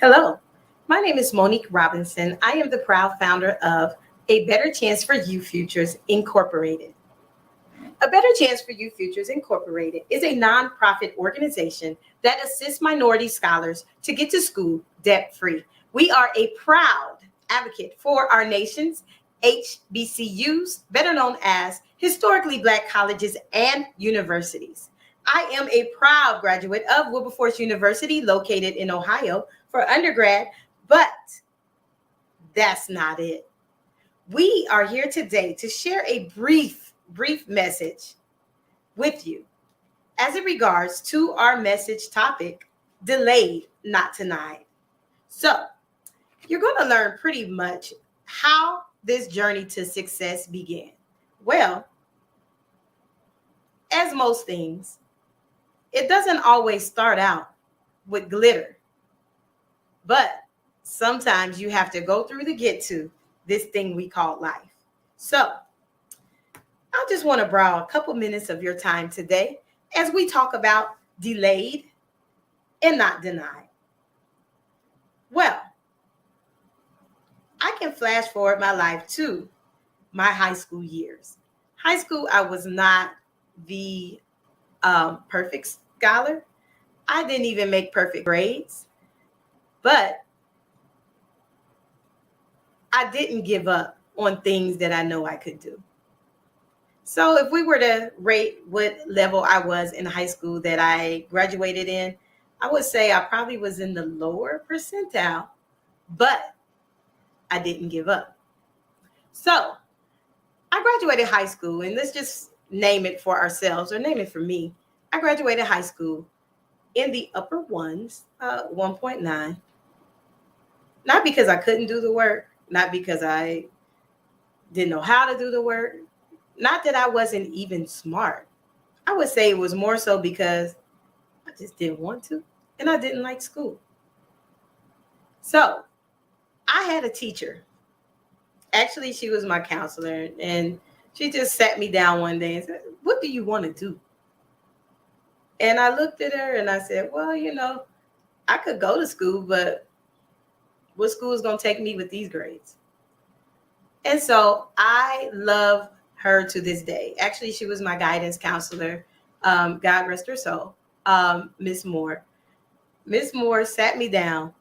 Hello, my name is Monique Robinson. I am the proud founder of A Better Chance for You Futures Incorporated. A Better Chance for You Futures Incorporated is a nonprofit organization that assists minority scholars to get to school debt free. We are a proud advocate for our nation's HBCUs, better known as historically Black colleges and universities. I am a proud graduate of Wilberforce University, located in Ohio, for undergrad, but that's not it. We are here today to share a brief message with you as it regards to our message topic, delayed, not denied. So, you're going to learn pretty much how this journey to success began. Well, as most things, it doesn't always start out with glitter, but sometimes you have to go through to get to this thing we call life. So I just want to borrow a couple minutes of your time today as we talk about delayed and not denied. Well, I can flash forward my life to my high school years. High school, I was not the perfect scholar. I didn't even make perfect grades, but I didn't give up on things that I know I could do. So if we were to rate what level I was in high school that I graduated in, I would say I probably was in the lower percentile, but I didn't give up. So I graduated high school, and let's just name it for ourselves or name it for me. I graduated high school in the upper ones, 1.9. Not because I couldn't do the work, not because I didn't know how to do the work, not that I wasn't even smart. I would say it was more so because I just didn't want to, and I didn't like school. So I had a teacher. Actually, she was my counselor, and she just sat me down one day and said, "What do you want to do?" And I looked at her and I said, "Well, I could go to school, but what school is going to take me with these grades?" And so I love her to this day. Actually, she was my guidance counselor. God rest her soul. Miss Moore. Miss Moore sat me down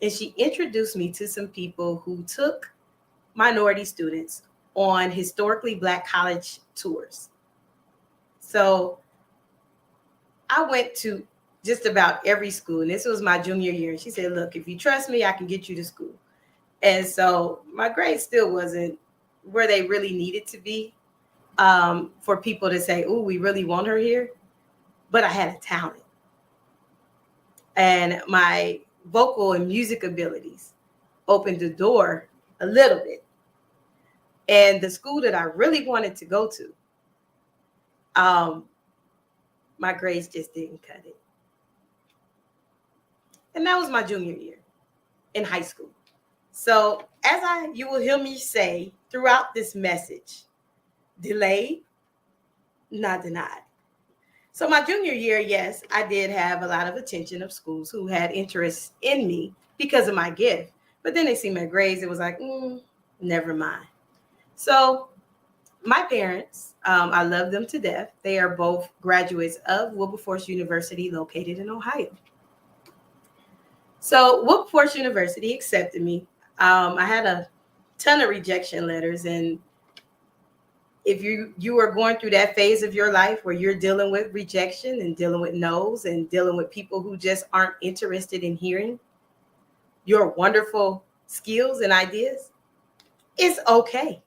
and she introduced me to some people who took minority students on historically Black college tours. So I went to just about every school, and this was my junior year. And she said, "Look, if you trust me, I can get you to school." And so my grade still wasn't where they really needed to be for people to say, "Oh, we really want her here." But I had a talent. And my vocal and music abilities opened the door a little bit. And the school that I really wanted to go to, my grades just didn't cut it. And that was my junior year in high school. So you will hear me say throughout this message, delayed, not denied. So my junior year, yes, I did have a lot of attention of schools who had interest in me because of my gift. But then they see my grades. It was like, never mind. So my parents, I love them to death. They are both graduates of Wilberforce University, located in Ohio. So Wilberforce University accepted me. I had a ton of rejection letters, and if you are going through that phase of your life where you're dealing with rejection and dealing with no's and dealing with people who just aren't interested in hearing your wonderful skills and ideas, it's okay.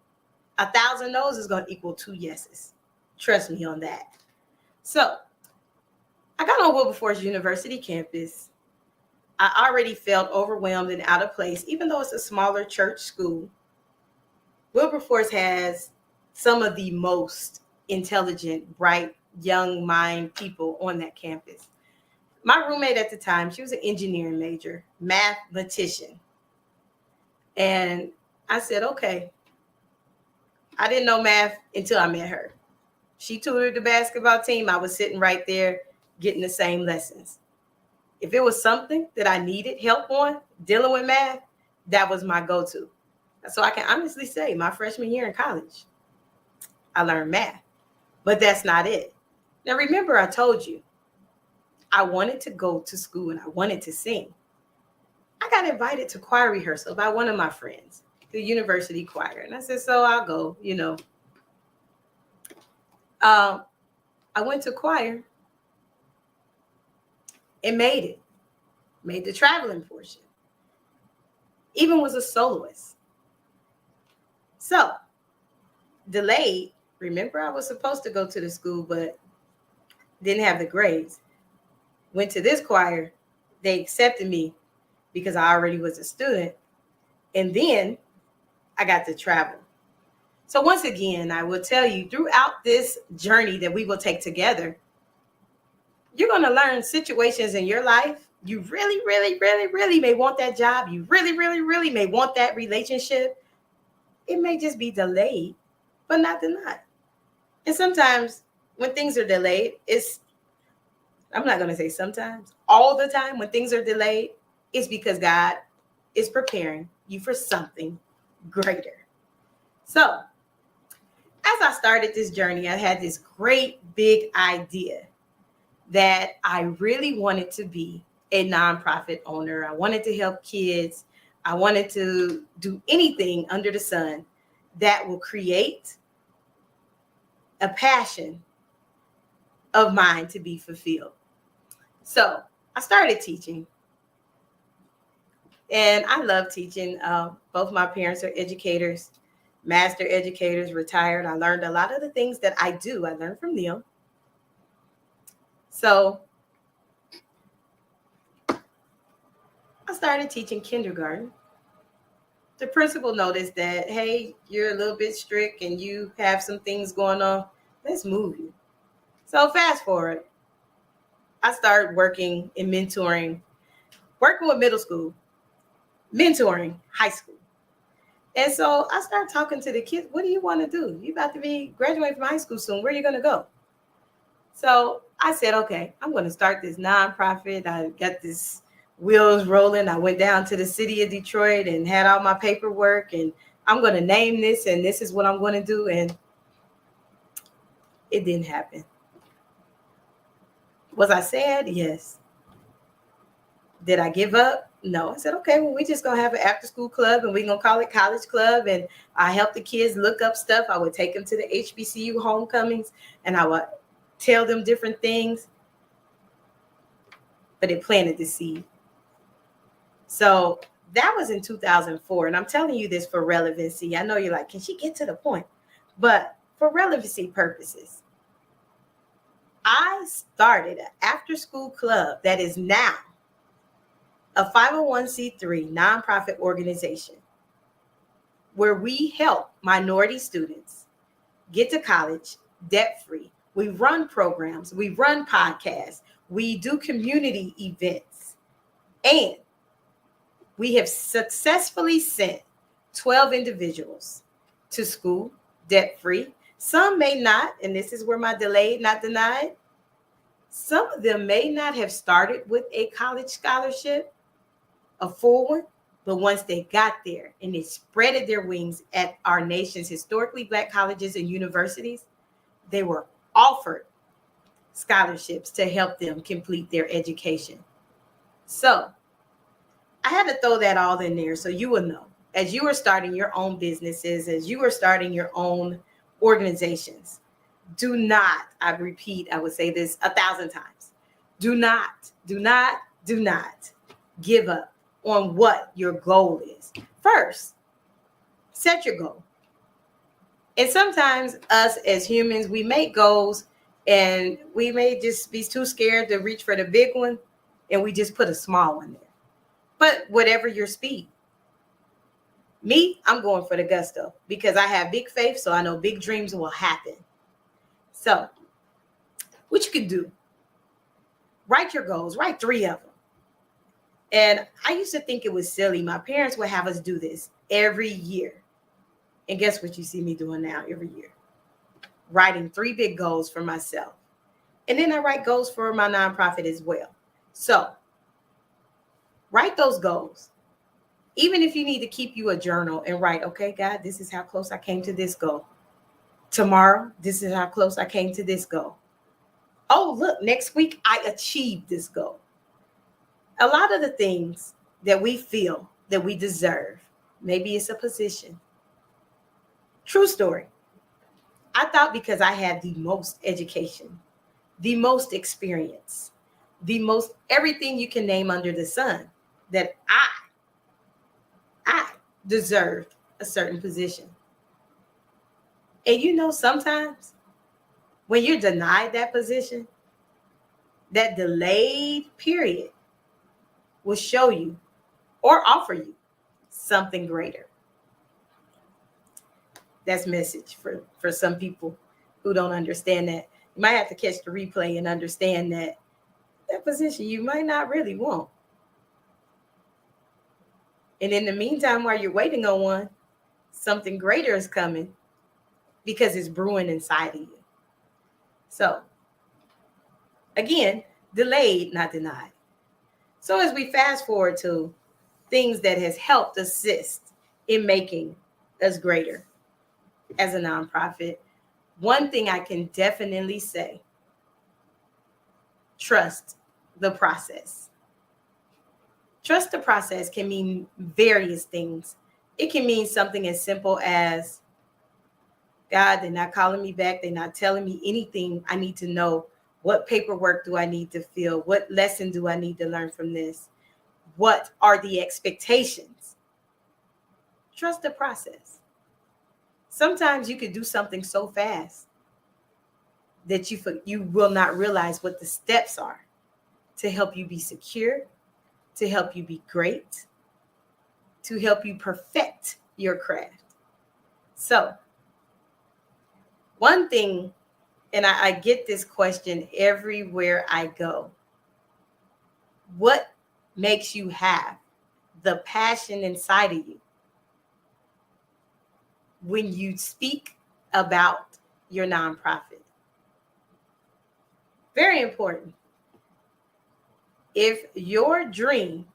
1,000 no's is going to equal 2 yeses. Trust me on that. So I got on Wilberforce University campus. I already felt overwhelmed and out of place, even though it's a smaller church school. Wilberforce has some of the most intelligent, bright, young mind people on that campus. My roommate at the time, she was an engineering major, mathematician. And I said, okay. I didn't know math until I met her. She tutored the basketball team. I was sitting right there getting the same lessons. If it was something that I needed help on, dealing with math, that was my go-to. So I can honestly say my freshman year in college, I learned math, but that's not it. Now, remember, I told you I wanted to go to school and I wanted to sing. I got invited to choir rehearsal by one of my friends, the university choir. And I said, so I'll go, I went to choir and made the traveling portion. Even was a soloist. So, delayed. Remember, I was supposed to go to the school, but didn't have the grades. Went to this choir. They accepted me because I already was a student. And then I got to travel. So once again, I will tell you throughout this journey that we will take together, you're going to learn situations in your life. You really, really, really, really may want that job. You really, really, really may want that relationship. It may just be delayed, but not denied. And sometimes when things are delayed, I'm not going to say sometimes, all the time when things are delayed, it's because God is preparing you for something greater. So as I started this journey, I had this great big idea that I really wanted to be a nonprofit owner. I wanted to help kids. I wanted to do anything under the sun that will create a passion of mine to be fulfilled. So I started teaching. And I love teaching. Both my parents are educators, master educators, retired. I learned a lot of the things that I do. I learned from them. So I started teaching kindergarten. The principal noticed that, hey, you're a little bit strict and you have some things going on. Let's move you. So fast forward, I started working in mentoring, working with middle school, mentoring high school. And so I started talking to the kids. What do you want to do? You about to be graduating from high school soon. Where are you going to go? So I said, okay, I'm going to start this nonprofit. I got this wheels rolling. I went down to the city of Detroit and had all my paperwork, and I'm going to name this, and this is what I'm going to do. And it didn't happen. Was I sad? Yes. Did I give up? No. I said, okay, well, we just going to have an after school club and we're going to call it College Club. And I help the kids look up stuff. I would take them to the HBCU homecomings and I would tell them different things. But it planted the seed. So that was in 2004. And I'm telling you this for relevancy. I know you're like, can she get to the point? But for relevancy purposes, I started an after school club that is now a 501c3 nonprofit organization where we help minority students get to college debt-free. We run programs, we run podcasts, we do community events, and we have successfully sent 12 individuals to school debt-free. Some may not, and this is where my delayed, not denied. Some of them may not have started with a college scholarship, a full one, but once they got there and they spreaded their wings at our nation's historically Black colleges and universities, they were offered scholarships to help them complete their education. So I had to throw that all in there so you will know, as you are starting your own businesses, as you are starting your own organizations, do not, I repeat, I would say this 1,000 times, do not give up on what your goal is. First, set your goal. And sometimes us as humans, we make goals and we may just be too scared to reach for the big one and we just put a small one there. But whatever your speed. Me, I'm going for the gusto because I have big faith, so I know big dreams will happen. So what you can do, write your goals, write 3 of them. And I used to think it was silly. My parents would have us do this every year. And guess what you see me doing now every year? Writing 3 big goals for myself. And then I write goals for my nonprofit as well. So write those goals. Even if you need to keep you a journal and write, okay, God, this is how close I came to this goal. Tomorrow, this is how close I came to this goal. Oh, look, next week I achieved this goal. A lot of the things that we feel that we deserve, maybe it's a position. True story. I thought because I had the most education, the most experience, the most everything you can name under the sun, that I deserved a certain position. And sometimes when you're denied that position, that delayed period will show you or offer you something greater. That's message for some people who don't understand that. You might have to catch the replay and understand that position you might not really want. And in the meantime, while you're waiting on one, something greater is coming because it's brewing inside of you. So, again, delayed, not denied. So as we fast forward to things that has helped assist in making us greater as a nonprofit, one thing I can definitely say, trust the process. Trust the process can mean various things. It can mean something as simple as, God, they're not calling me back. They're not telling me anything I need to know. What paperwork do I need to fill? What lesson do I need to learn from this? What are the expectations? Trust the process. Sometimes you could do something so fast that you will not realize what the steps are to help you be secure, to help you be great, to help you perfect your craft. So, one thing, and I get this question everywhere I go. What makes you have the passion inside of you when you speak about your nonprofit? Very important. If your dream,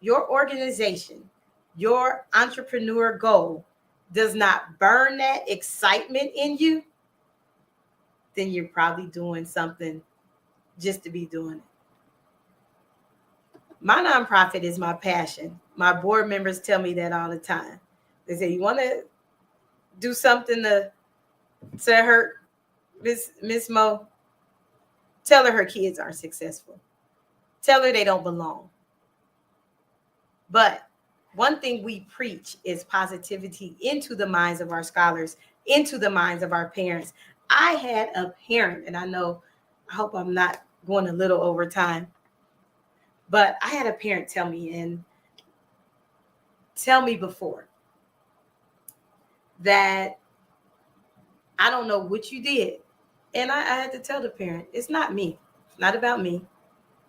your organization, your entrepreneur goal does not burn that excitement in you, then you're probably doing something just to be doing it. My nonprofit is my passion. My board members tell me that all the time. They say, you want to do something to hurt Miss Mo? Tell her kids aren't successful. Tell her they don't belong. But one thing we preach is positivity into the minds of our scholars, into the minds of our parents. I had a parent, and I hope I'm not going a little over time, but I had a parent tell me before that I don't know what you did. And I had to tell the parent, it's not me. It's not about me.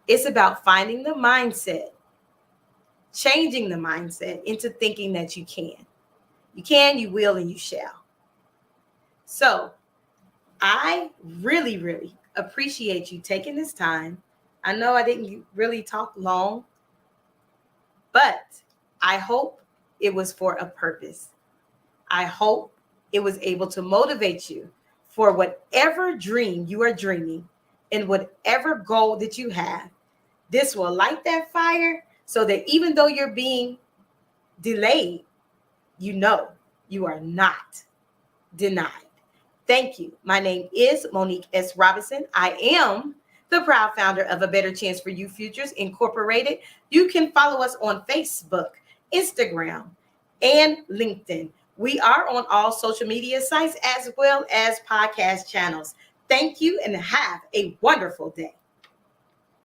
It's about finding the mindset, changing the mindset into thinking that you can. You can, you will, and you shall. So I really, really appreciate you taking this time. I know I didn't really talk long, but I hope it was for a purpose. I hope it was able to motivate you for whatever dream you are dreaming and whatever goal that you have. This will light that fire so that even though you're being delayed, you are not denied. Thank you. My name is Monique S. Robinson. I am the proud founder of A Better Chance for You Futures Incorporated. You can follow us on Facebook, Instagram, and LinkedIn. We are on all social media sites as well as podcast channels. Thank you and have a wonderful day.